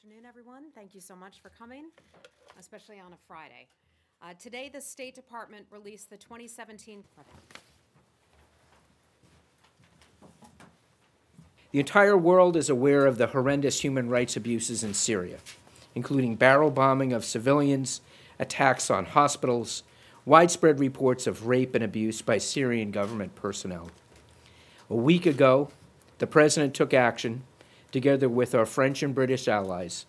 Afternoon, everyone. Thank you so much for coming, especially on a Friday. Today, the State Department released the 2017... The entire world is aware of the horrendous human rights abuses in Syria, including barrel bombing of civilians, attacks on hospitals, widespread reports of rape and abuse by Syrian government personnel. A week ago, the President took action, together with our French and British allies,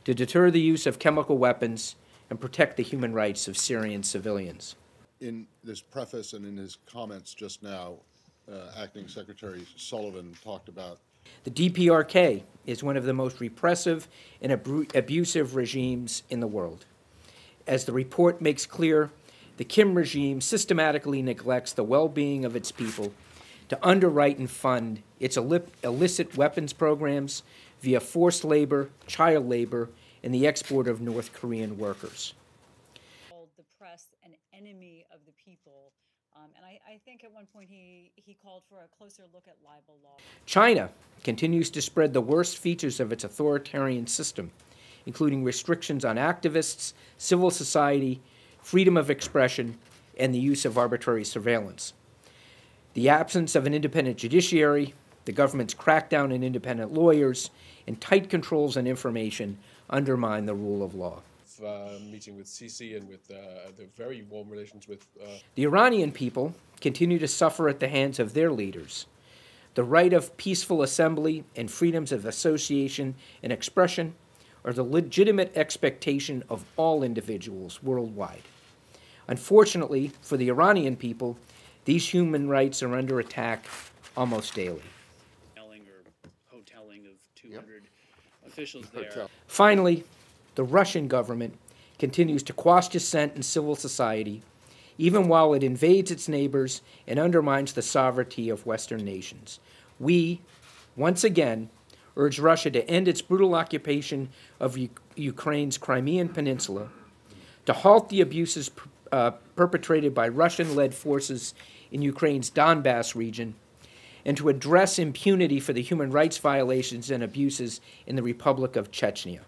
to deter the use of chemical weapons and protect the human rights of Syrian civilians. In this preface and in his comments just now, Acting Secretary Sullivan talked about the DPRK is one of the most repressive and abusive regimes in the world. As the report makes clear, the Kim regime systematically neglects the well-being of its people to underwrite and fund its illicit weapons programs via forced labor, child labor, and the export of North Korean workers. Called the press an enemy of the people, and I think at one point he called for a closer look at libel law. China continues to spread the worst features of its authoritarian system, including restrictions on activists, civil society, freedom of expression, and the use of arbitrary surveillance. The absence of an independent judiciary, the government's crackdown on independent lawyers, and tight controls on information undermine the rule of law. Meeting with Sisi and with the very warm relations with... The Iranian people continue to suffer at the hands of their leaders. The right of peaceful assembly and freedoms of association and expression are the legitimate expectation of all individuals worldwide. Unfortunately, for the Iranian people, these human rights are under attack almost daily. Or hoteling of 200 officials there. Finally, the Russian government continues to quash dissent in civil society, even while it invades its neighbors and undermines the sovereignty of Western nations. We, once again, urge Russia to end its brutal occupation of Ukraine's Crimean Peninsula, to halt the abuses perpetrated by Russian-led forces in Ukraine's Donbass region, and to address impunity for the human rights violations and abuses in the Republic of Chechnya.